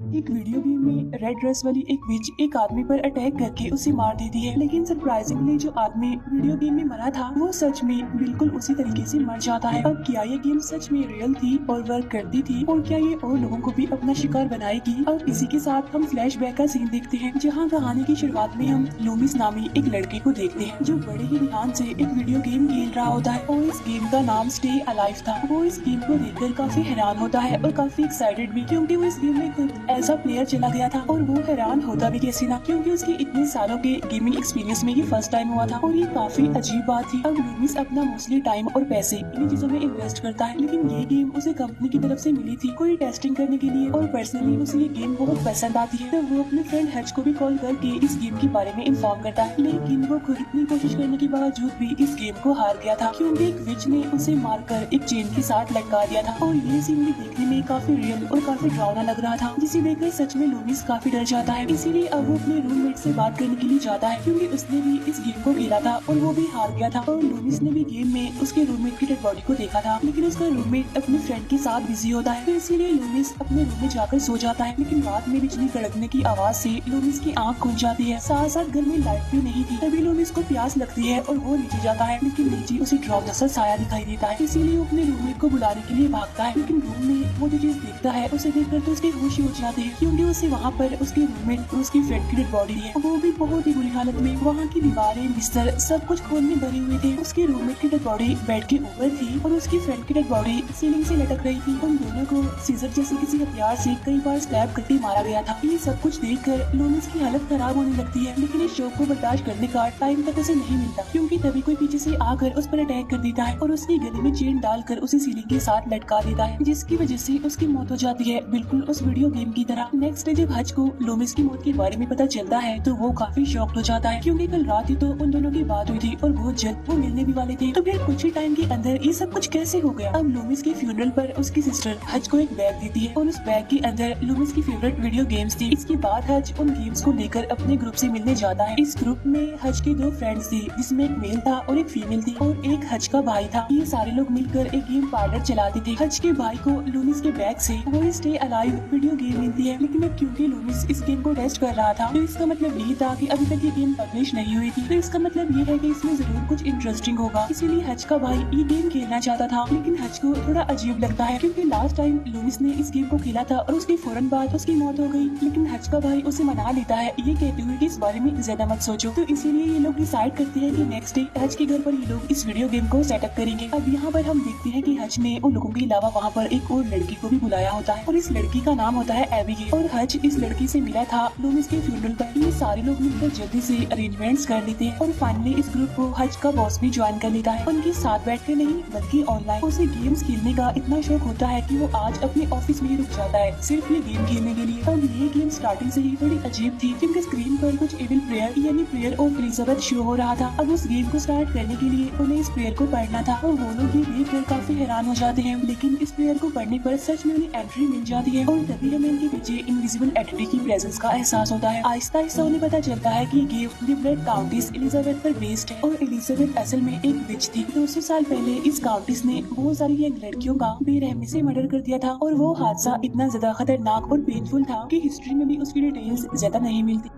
एक video game में red dress वाली एक विच एक आदमी पर अटैक करके उसे मार देती है, लेकिन सरप्राइजिंगली जो आदमी वीडियो गेम में मरा था वो सच में बिल्कुल उसी तरीके से मर जाता है। अब क्या ये गेम सच में रियल थी और वर्क करती थी, और क्या ये और लोगों को भी अपना शिकार बनाएगी? अब इसी के साथ हम फ्लैशबैक का सीन देखते हैं, जहाँ कहानी की शुरुआत में हम लूमिस नामी एक लड़के को देखते हैं जो बड़े ही ध्यान से एक वीडियो गेम खेल रहा होता है, और इस गेम का नाम स्टे अलाइव था। वो इस गेम को देखकर काफी हैरान होता है और काफी एक्साइटेड भी, क्योंकि वो इस गेम में खुद ऐसा प्लेयर चला गया था। और वो हैरान होता भी कैसे ना, क्योंकि उसके इतने सालों के गेमिंग एक्सपीरियंस में ये फर्स्ट टाइम हुआ था। और ये काफी अजीब बात थी। अब लूमिस अपना मोस्टली टाइम और पैसे इन चीजों में इन्वेस्ट करता है, लेकिन ये गेम उसे कंपनी की तरफ से मिली थी कोई टेस्टिंग करने के लिए, और पर्सनली उसे ये गेम बहुत पसंद आती है। तो वो अपने फ्रेंड हज को भी कॉल करके इस गेम के बारे में इन्फॉर्म करता है, लेकिन वो खुद इतनी कोशिश करने के बावजूद भी इस गेम को हार गया था, क्योंकि एक विच ने उसे मारकर एक चेन के साथ लटका दिया था। और ये सीन भी देखने में काफी रियल और काफी डरावना लग रहा था, जिसे देखकर सच में लूमिस काफी डर जाता है। इसीलिए अब वो अपने रूममेट से बात करने के लिए जाता है, क्योंकि उसने भी इस गेम को खेला था और वो भी हार गया था। और लूमिस ने भी गेम में उसके रूममेट की डेड बॉडी को देखा था, लेकिन उसका रूममेट अपने फ्रेंड के साथ बिजी होता है, तो इसीलिए लूमिस अपने रूम में जाकर सो जाता है। लेकिन रात में बिजली कड़कने की आवाज से लूमिस की आंख खुल जाती है। साथ साथ घर में लाइट भी नहीं थी। तभी लूमिस को प्यास लगती है और वो नीचे जाता है, लेकिन नीचे उसे ड्रॉप जैसा साया दिखाई देता है। इसीलिए वो अपने रूममेट को बुलाने के लिए भागता है, लेकिन रूम में वो जो चीज देखता है उसे देखकर तो उसके होश ही उड़ जाते हैं, क्योंकि उसे वहाँ पर उसके रूममेट और उसकी फ्रेंड की डेड बॉडी है। वो भी बहुत ही बुरी हालत में। वहाँ की दीवारें, बिस्तर सब कुछ खून में भरे हुए थे। उसके रूममेट की डेड बॉडी बेड के ऊपर थी और उसकी फ्रेंड की डेड बॉडी सीलिंग से लटक रही थी। उन दोनों को सीजर जैसे किसी हथियार से कई बार स्टैब करके मारा गया था। ये सब कुछ देखकर लूमिस की हालत खराब होने लगती है, लेकिन इस शौक को बर्दाश्त करने का टाइम तक उसे नहीं मिलता, क्योंकि तभी कोई पीछे से आकर उस पर अटैक कर देता है और उसके गले में चेन डालकर उसे सीलिंग के साथ लटका देता है, जिसकी वजह से उसकी मौत हो जाती है, बिल्कुल उस वीडियो गेम की तरह। नेक्स्ट डे जब हज को लूमिस की मौत के बारे में पता चलता है तो वो काफी शॉक्ड हो जाता है, क्योंकि कल रात ही तो उन दोनों की बात हुई थी और बहुत जल्द वो मिलने भी वाले थे। तो फिर कुछ ही टाइम के अंदर ये सब कुछ कैसे हो गया? अब लूमिस के फ्यूनरल पर उसकी सिस्टर हज को एक बैग देती है और उस बैग के अंदर लूमिस की फेवरेट वीडियो गेम्स थी। इसके बाद हज उन गेम्स को लेकर अपने ग्रुप से मिलने जाता है। इस ग्रुप में हज के दो फ्रेंड्स थे, जिसमें एक मेल था और एक फीमेल थी, और एक हज का भाई था। ये सारे लोग मिलकर एक गेम पार्लर चलाते थे। हज के भाई को लूमिस के बैग से वो स्टे अलाइव वीडियो गेम मिलती है, लेकिन अब क्योंकि लूमिस इस गेम को टेस्ट कर रहा था तो इसका मतलब यही था कि अभी तक ये गेम पब्लिश नहीं हुई थी, तो इसका मतलब ये है कि इसमें जरूर कुछ इंटरेस्टिंग होगा। इसीलिए हज का भाई ये गेम खेलना चाहता था, लेकिन हज को थोड़ा अजीब लगता है, क्योंकि लास्ट टाइम लूमिस ने इस गेम को खेला था और उसके फौरन बाद उसकी मौत हो गई। लेकिन हज का भाई उसे मना लेता है, ये कहते हुए कि इस बारे में ज्यादा मत सोचो। तो इसीलिए ये लोग डिसाइड करते हैं कि नेक्स्ट डे हज के घर पर ये लोग इस वीडियो गेम को सेटअप करेंगे। अब यहाँ पर हम देखते हैं कि हज ने उन लोगों के अलावा वहाँ पर एक और लड़की को भी बुलाया होता है, और इस लड़की का नाम होता है एबिगेल। और हज इस लड़की से मिला था लूमिस के फ्यूनरल पर। ये सारे लोग मिलकर जल्दी से अरेंजमेंट्स कर लेते हैं, और फाइनली इस ग्रुप को हज का बॉस भी ज्वाइन कर लेता है। उनके साथ बैठकर नहीं बल्कि ऑनलाइन। उसे गेम्स खेलने का इतना शौक होता है कि वो आज अपने ऑफिस में ही रुक जाता है सिर्फ ये गेम खेलने के लिए। अब ये गेम स्टार्टिंग से ही थोड़ी अजीब थी, क्योंकि स्क्रीन पर कुछ एविल प्रेयर यानी प्रेयर ऑफ एलिजाबेथ शो हो रहा था। अब उस गेम को स्टार्ट करने के लिए उन्हें इस प्रेयर को पढ़ना था, और वो लोग ये देखकर काफी हैरान हो जाते हैं। लेकिन इस प्रेयर को पढ़ने पर सच में उन्हें एंट्री मिल जाती है, और तभी हमें इनके पीछे इनविजिबल एंटिटी की प्रेजेंस का एहसास होता है। आहिस्ता आहिस्ता उन्हें पता चलता है कि गेम लिबरेट काउंटिस एलिजाबेथ पर बेस्ड है, और एलिजाबेथ असल में एक विच थी। 200 साल पहले इस काउंटिस ने बहुत सारी यंग लड़कियों का बेरहमी से मर्डर कर दिया था, और वो हादसा इतना ज्यादा खतरनाक और पेनफुल था कि हिस्ट्री में भी उसकी डिटेल्स ज्यादा नहीं मिलती।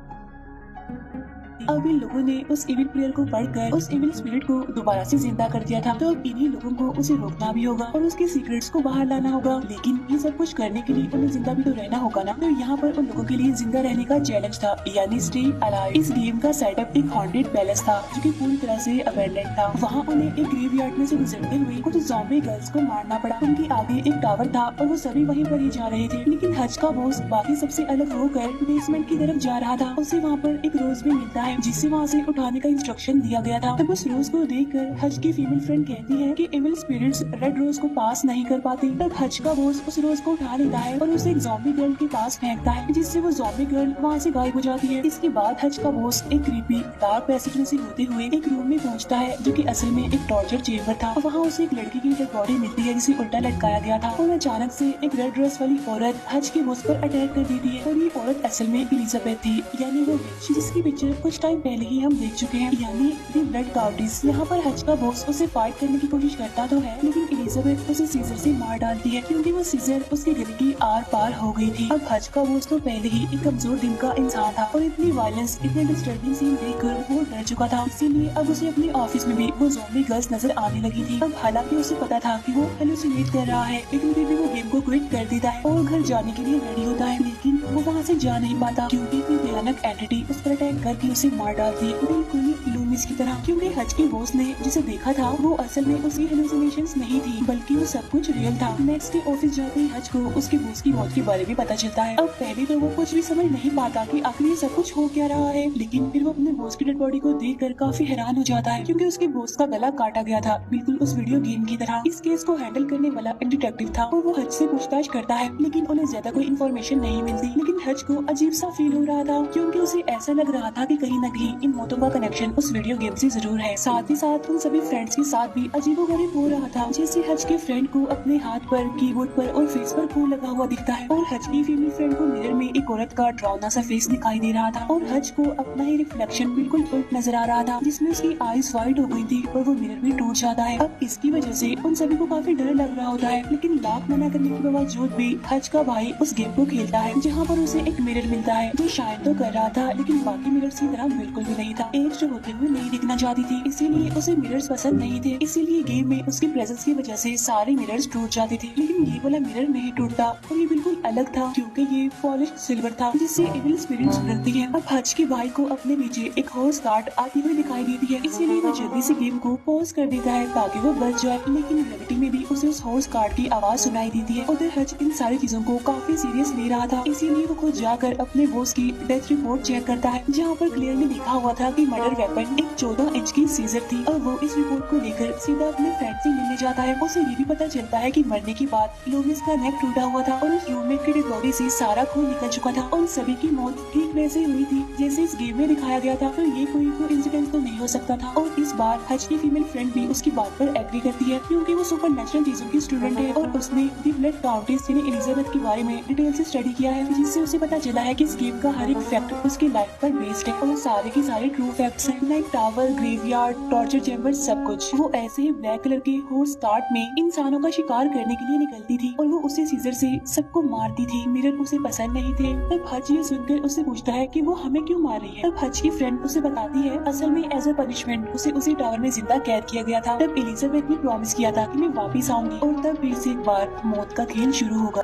अब इन लोगों ने उस एविल प्लेयर को पढ़कर उस एविल स्पिरिट को दोबारा से जिंदा कर दिया था। तो अब इन्हीं लोगों को उसे रोकना भी होगा और उसके सीक्रेट्स को बाहर लाना होगा, लेकिन ये सब कुछ करने के लिए उन्हें जिंदा भी तो रहना होगा ना। तो यहाँ पर उन लोगों के लिए जिंदा रहने का चैलेंज था, यानी स्टे अलाइव। इस गेम का सेटअप एक हॉन्टेड पैलेस था, जो कि पूरी तरह से अबैंडन्ड था। वहाँ उन्हें एक ग्रेवयार्ड में से गुजरते हुए कुछ ज़ॉम्बी गर्ल्स को मारना पड़ा। उनके आगे एक टावर था और वो सभी वहीं पर ही जा रहे थे, लेकिन हज का बॉस बाकी सबसे अलग होकर बेसमेंट की तरफ जा रहा था। उसे वहाँ पर एक रोज भी मिलता है, जिससे वहाँ से उठाने का इंस्ट्रक्शन दिया गया था। तब उस रोज को देखकर हज की फीमेल फ्रेंड कहती है कि एविल स्पिरिट्स रेड रोज को पास नहीं कर पाते। तब हज का बॉस उस रोज को उठा लेता है और उसे एक ज़ॉम्बी गर्ल के पास फेंकता है, जिससे वो ज़ॉम्बी गर्ल वहाँ से गायब हो जाती है। इसके बाद हज का बॉस एक क्रीपी डार्क पैसेज में से होते हुए एक रूम में पहुँचता है, जो कि असल में एक टॉर्चर चेम्बर था। वहाँ उसे एक लड़की की डेड बॉडी मिलती है, जिसे उल्टा लटकाया गया था, और अचानक से एक रेड ड्रेस वाली औरत हज के बॉस पर अटैक कर देती है। और ये औरत असल में एलिजाबेथ थी, यानी वो विच, जिसकी पिक्चर कुछ टाइम टाइम पहले ही हम देख चुके हैं, यानी द ब्लड काउंटिस। यहाँ पर हज का बॉस उसे फाइट करने की कोशिश करता तो है, लेकिन एलिजाबेथ उसे सीजर से मार डालती है क्योंकि वो सीजर उसके गले की आर पार हो गई थी। अब हज का बॉस तो पहले ही एक कमजोर दिल का इंसान था और इतनी वायलेंस, इतने डिस्टर्बिंग सीन देखकर वो डर चुका था। इसीलिए अब उसे अपने ऑफिस में भी वो ज़ॉम्बी गर्ल्स नजर आने लगी थी। अब हालांकि उसे पता था कि वो हेलुसिनेट कर रहा है, लेकिन फिर भी वो गेम को क्विट कर देता है और घर जाने के लिए रेडी होता है, लेकिन वो वहाँ से जा नहीं पाता क्योंकि कोई भयानक एंटिटी उस पर अटैक करके उसे मार डालती है, बिल्कुल लूमिस की तरह। क्योंकि हज के बॉस ने जिसे देखा था वो असल में उसकी हेलुसिनेशंस नहीं थी, बल्कि वो सब कुछ रियल था। नेक्स्ट डे ऑफिस जाते ही हज को उसके बॉस की मौत के बारे में पता चलता है। अब पहले तो वो कुछ भी समझ नहीं पाता कि आखिर ये सब कुछ हो क्या रहा है, लेकिन फिर वो अपने बॉस की डेड बॉडी को देखकर काफी हैरान हो जाता है क्योंकि उसके बॉस का गला काटा गया था, बिल्कुल उस वीडियो गेम की तरह। इस केस को हैंडल करने वाला एक डिटेक्टिव था और वो हज से पूछताछ करता है, लेकिन उन्हें ज्यादा कोई इन्फॉर्मेशन नहीं मिलती। लेकिन हज को अजीब सा फील हो रहा था क्योंकि उसे ऐसा लग रहा था कि कहीं न कहीं इन मौतों का कनेक्शन उस वीडियो गेम से जरूर है। साथ ही साथ उन सभी फ्रेंड्स के साथ भी अजीबोगरीब हो रहा था, जैसे हज के फ्रेंड को अपने हाथ पर, कीबोर्ड पर और फेस पर खून लगा हुआ दिखता है और हज की फीमेल फ्रेंड को मिरर में एक औरत का डरावना सा फेस दिखाई दे रहा था और हज को अपना ही रिफ्लेक्शन बिल्कुल उल्ट नजर आ रहा था, जिसमें उसकी आईज व्हाइट हो गई थी और वो मिरर भी टूट जाता है। अब इसकी वजह से उन सभी को काफी डर लग रहा होता है, लेकिन लाख मना करने के बावजूद भी हज का भाई उस गेम को खेलता है, जहाँ पर उसे एक मिरर मिलता है जो शायद तो कर रहा था, लेकिन बाकी मिरर्स की तरह बिल्कुल भी नहीं था। एज होते हुए नहीं दिखना चाहती थी, इसीलिए उसे मिरर्स पसंद नहीं थे, इसीलिए गेम में उसकी प्रेजेंस की वजह से सारे मिरर्स टूट जाते थे। लेकिन ये वाला मिरर नहीं टूटता और ये बिल्कुल अलग था क्योंकि ये पॉलिश्ड सिल्वर था, जिससे इविल स्पिरिट्स डरती है। अब हज के भाई को अपने पीछे एक हॉर्स गार्ड आती हुई दिखाई देती है, इसीलिए वो जल्दी से गेम को पॉज कर देता है ताकि वो बच जाए, लेकिन रियलिटी में भी उसे उस हॉर्स गार्ड की आवाज सुनाई देती है। उधर हज इन सारी चीजों को काफी सीरियस ले रहा था, इसीलिए वो खुद जाकर अपने बॉस की डेथ रिपोर्ट चेक करता है, जहाँ पर क्लियरली लिखा हुआ था कि मर्डर वेपन एक 14 इंच की सीजर थी। और वो इस रिपोर्ट को लेकर सीधा अपने फ्रेंड से मिलने जाता है। उसे ये भी पता चलता है कि मरने के बाद लूमिस का नेक टूटा हुआ था और उस रूममेट की डेड बॉडी से सारा खून निकल चुका था और सभी की मौत ठीक वैसे हुई थी जैसे इस गेम में दिखाया गया था। तो ये कोई इंसिडेंट तो नहीं हो सकता था। और इस बार हज की फीमेल फ्रेंड भी उसकी बात पर एग्री करती है क्योंकि वो सुपर नेचुरल चीजों की स्टूडेंट है और उसने द ब्लड काउंटेस यानी एलिजाबेथ के बारे में डिटेल से स्टडी किया है, जिससे उसे पता चला है कि इस गेम का हर एक फैक्ट उसकी लाइफ पर बेस्ड है और सारे के सारे ट्रू फैक्ट्स हैं, like tower, graveyard, torture chamber, सब कुछ। वो ऐसे ही ब्लैक कलर के हॉर्स कार्ट में इंसानों का शिकार करने के लिए निकलती थी और वो उसे सीजर से सबको मारती थी। मिरर उसे पसंद नहीं थे। तब हज ये सुनकर उससे पूछता है कि वो हमें क्यों मार रही है। तब हज की फ्रेंड उसे बताती है असल में एज अ पनिशमेंट उसे उसी टावर में जिंदा कैद किया गया था। तब एलिजाबेथ ने प्रॉमिस किया था कि मैं वापिस आऊंगी और तब फिर से एक बार मौत का खेल शुरू होगा।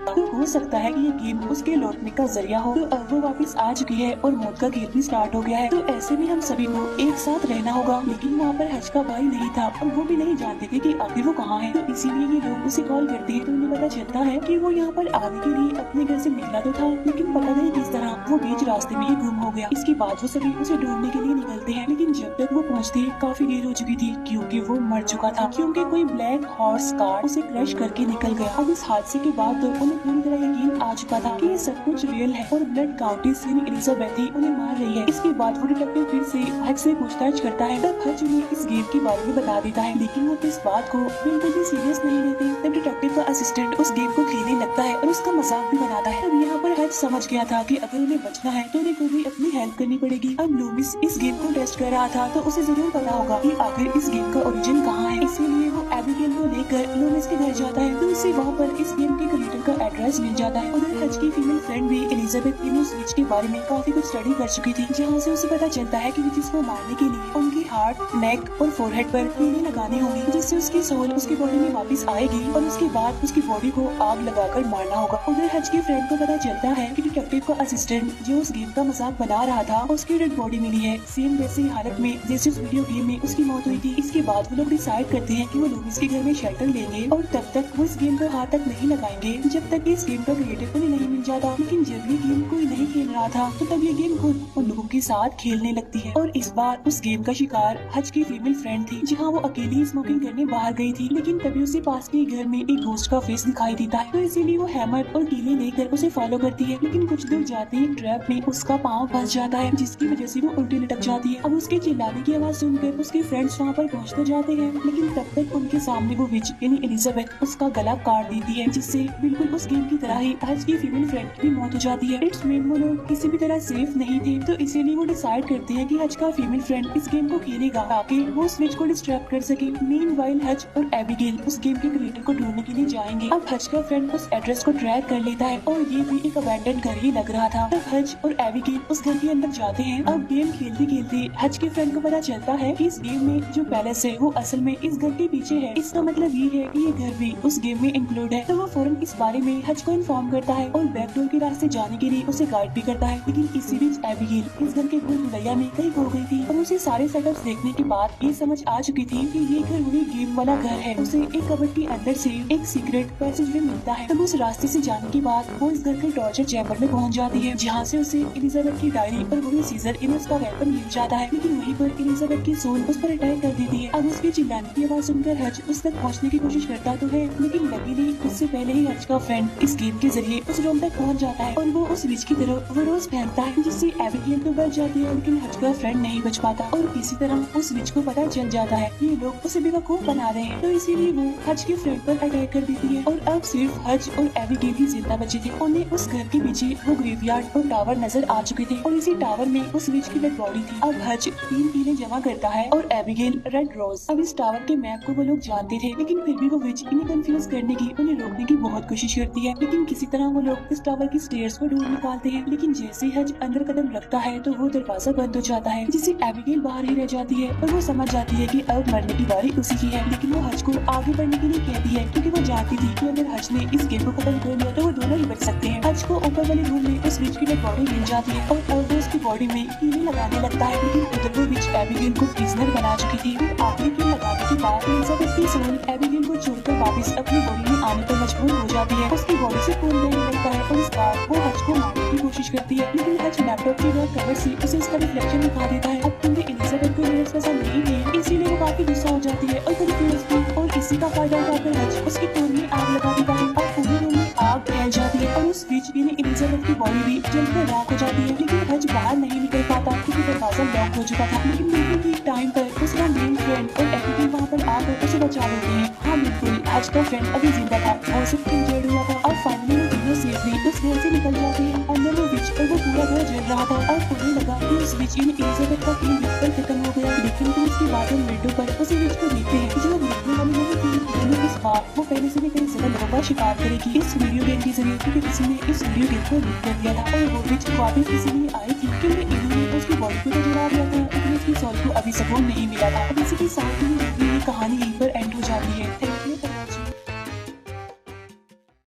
तो हो सकता है कि ये गेम उसके लौटने का जरिया हो। तो अब वो वापस आ चुकी है और मौत का खेल भी स्टार्ट हो गया है। तो ऐसे में हम सभी को एक साथ रहना होगा, लेकिन वहाँ पर हज का भाई नहीं था और वो भी नहीं जानते थे कि आखिर वो कहाँ है। तो इसीलिए ये लोग उसे कॉल करते हैं तो उन्हें पता चलता है कि वो यहाँ पर आने के लिए अपने घर से निकला तो था, लेकिन पता नहीं किस तरह वो बीच रास्ते में ही गुम हो गया। इसके बाद वो सभी उसे ढूंढने के लिए निकलते हैं, लेकिन जब तक वो पहुँचते काफी देर हो चुकी थी क्योंकि वो मर चुका था, क्योंकि कोई ब्लैक हॉर्स कार उसे क्रश करके निकल गया। अब इस हादसे के बाद तो उन्हें पूरी तरह यकीन आ चुका था कि ये सब कुछ रियल है और ब्लड काउंटेस यानी एलिजाबेथ ही उन्हें मार रही है। इसके बाद वो डिटेक्टिव फिर से हज से पूछताछ करता है। तब हज उन्हें इस गेम के बारे में बता देता है, लेकिन वो इस बात को बिल्कुल भी सीरियस नहीं लेते। तब डिटेक्टिव का असिस्टेंट उस गेम को खेलने लगता है और उसका मजाक भी बनाता है। अब यहाँ पर हज समझ गया था कि अगर उन्हें बचना है तो उन्हें खुद ही अपनी हेल्प करनी पड़ेगी। अब लूमिस इस गेम को टेस्ट कर रहा था तो उसे जरूर पता होगा कि आखिर इस गेम का ओरिजिन कहाँ है, इसीलिए वो एबिगेल को लेकर लूमिस के घर जाता है। तो उसे वहाँ पर इस गेम के क्रिएटर का एड्रेस मिल जाता है। उधर हज की फीमेल फ्रेंड भी एलिजाबेथ इमोस विच के बारे में काफी कुछ स्टडी कर चुकी थी, जहाँ से उसे पता चलता है कि विचेस को मारने के लिए उनकी हार्ट, नेक और फोरहेड पर कीड़े लगाने होंगे, जिससे उसकी सोल उसकी बॉडी में वापस आएगी और उसके बाद उसकी बॉडी को आग लगाकर मारना होगा। उधर हज की फ्रेंड को पता चलता है कि डिटेक्टिव का असिस्टेंट जो उस गेम का मजाक बना रहा था उसकी डेड बॉडी मिली है सेम वैसी हालत में जैसे उस वीडियो गेम में उसकी मौत हुई थी। इसके बाद वो लोग डिसाइड करते हैं कि वो लूमिस के घर में शेल्टर लेंगे और तब तक वो इस गेम को हाथ तक नहीं लगाएंगे जब तक इस गेम का क्रिएटर उन्हें नहीं मिल जाता। लेकिन जब ये गेम कोई नहीं खेल रहा था तो तब ये गेम खुद उन लोगों के साथ खेलने लगती है और इस बार उस गेम का शिकार हज की फीमेल फ्रेंड थी, जहाँ वो अकेली स्मोकिंग करने बाहर गई थी, लेकिन तभी उसे पास के घर में एक घोस्ट का फेस दिखाई देता है। तो इसीलिए वो हैमर और कीले लेकर उसे फॉलो करती है। लेकिन कुछ दूर जाते ही ट्रैप में उसका पाँव फंस जाता है, जिसकी वजह से वो उल्टी लटक जाती है। अब उसके चिल्लाने की आवाज सुनकर उसके फ्रेंड्स वहाँ पर पहुँच तो जाते हैं, लेकिन तब तक उनके सामने वो विच यानी एलिजाबेथ उसका गला काट देती है, जिससे बिल्कुल उस गेम की तरह ही हज की फीमेल फ्रेंड की भी मौत हो जाती है। इट्स मीन वो लोग किसी भी तरह सेफ नहीं थे, तो इसीलिए वो डिसाइड करते हैं कि हज का फीमेल फ्रेंड इस गेम को खेलेगा ताकि वो स्विच को डिस्ट्रैक्ट कर सके। मीनवाइल हज और एबिगेल उस गेम के क्रिएटर को ढूंढने के लिए जाएंगे। अब हज का फ्रेंड उस एड्रेस को ट्रैक कर लेता है और ये भी एक अबैंडन घर ही लग रहा था। तब हज और एबिगेल उस घर के अंदर जाते हैं। अब गेम खेलते खेलते हज के फ्रेंड को पता चलता है कि इस गेम में जो पैलेस है वो असल में इस घर के पीछे है। इसका मतलब ये है कि ये घर भी उस गेम में इंक्लूड है। तो वो फौरन इस बारे में हज को इन्फॉर्म करता है और बैकडोर के रास्ते जाने के लिए उसे गाइड भी करता है। लेकिन इसी बीच एबिगेल इस घर के भूल भुलैया में कहीं खो गई थी और उसे सारे सेटअप्स देखने के बाद ये समझ आ चुकी थी कि ये घर वही गेम वाला घर है। उसे एक कबर्ड के अंदर से एक सीक्रेट पैसेज वे मिलता है। तब उस रास्ते से जाने के बाद वो इस घर के टॉर्चर चैम्बर में पहुंच जाती है, जहाँ से उसे एलिजाबेथ की डायरी और वही सीजर इन उसका वेपन मिल जाता है। लेकिन वहीं पर एलिजाबेथ की सोल उस पर अटैक कर देती है। अब उसके चिल्लाने की आवाज सुनकर हज उस तक पहुँचने की कोशिश करता तो है, लेकिन लकीली उससे पहले ही हज का फ्रेंड इस गेम के जरिए उस रूम तक पहुंच जाता है और वो उस विच की तरफ वो रोज फेंकता है, जिससे एबिगेल तो बच जाती है, लेकिन हज का फ्रेंड नहीं बच पाता। और इसी तरह उस विच को पता चल जाता है ये लोग उसे बेवकूफ बना रहे हैं, तो इसीलिए वो हज के फ्रेंड पर अटैक कर देती है। और अब सिर्फ हज और एबिगेल ही जिंदा बचे थे। उन्हें उस घर के पीछे वो ग्रेवयार्ड और टावर नजर आ चुके थे और इसी टावर में उस विच की डेड बॉडी थी। अब हज 3 कीलें जमा करता है और एबिगेल रेड रोज। अब इस टावर के मैप को वो लोग जानते थे, लेकिन फिर भी वो विच इन्हें कंफ्यूज करने की उन्हें रोकने की बहुत कोशिश करती है। लेकिन किसी तरह वो लोग इस टावर की स्टेयर्स को ढूंढ निकालते हैं, लेकिन जैसे हज अंदर कदम रखता है तो वो दरवाजा बंद हो जाता है, जिससे एबिगेल बाहर ही रह जाती है और वो समझ जाती है कि अब मरने की बारी उसी की है। लेकिन वो हज को आगे बढ़ने के लिए कहती है, क्योंकि वो जानती थी कि अगर हज ने इस गेम को खत्म कर लिया तो वो दोनों ही बच सकते हैं। हज को ऊपर वाले रूम में उस विच की डेड बॉडी मिल जाती है और अब वो उसकी बॉडी में कीलें लगाने लगता है, लेकिन उधर वो विच एबिगेल को प्रिजनर बना चुकी थी। फिर आखिरी कील लगाने के बाद एलिजाबेथ की सोल एबिगेल को छोड़कर वापस अपनी बॉडी में आने पर मजबूर हो जाती है। उसकी बॉडी से खून बहने लगता है और इस बार वो हज को मारने की कोशिश करती है, लेकिन हज लैपटॉप के बैक कवर से उसे इसका रिफ्लेक्शन दिखा देता है। अब क्योंकि एलिजाबेथ को मिरर्स पसंद नहीं है, इसीलिए वो काफी गुस्सा हो जाती है और कंफ्यूज थी, और इसी का फायदा उठाकर हज उसके खून में आग लगा देता है। अब पूरे रूम में आग फैल जाती है और उस बीच यानी एलिजाबेथ की बॉडी भी जलकर राख हो जाती है, लेकिन हज बाहर नहीं निकल पाता क्योंकि दरवाजा लॉक हो चुका था। लेकिन बिल्कुल ठीक टाइम पर उसका मेन फ्रेंड और एबिगेल वहाँ पर आकर उसे बचा लेते हैं। हाँ बिल्कुल, हज का फ्रेंड अभी जिंदा था, वो सिर्फ इंजर्ड हुआ था। अब फाइनली वो तीनों सेफली उस घर से निकल जाते हैं। अंदर वो विच और वो पूरा घर जल रहा था और उन्हें लगा कि उस विच इन एलिजाबेथ का खेल बिल्कुल खत्म हो गया, लेकिन फिर उसके बाद हम विंडो पर उसी विच को देखते हैं जो देखने वाली नहीं थी। लेकिन इस बार वो पहले से भी कई ज्यादा लोगों का शिकार करेगी इस वीडियो गेम के जरिए, क्योंकि किसी ने इस वीडियो गेम को लीक कर दिया था और वो विच वापस इसीलिए आई थी क्योंकि इन्होंने उसकी बॉडी को तो जला दिया था, लेकिन उसकी सोल को अभी सुकून नहीं मिला था। अब इसी के साथ ही ये कहानी यहीं पर एंड हो जाती है।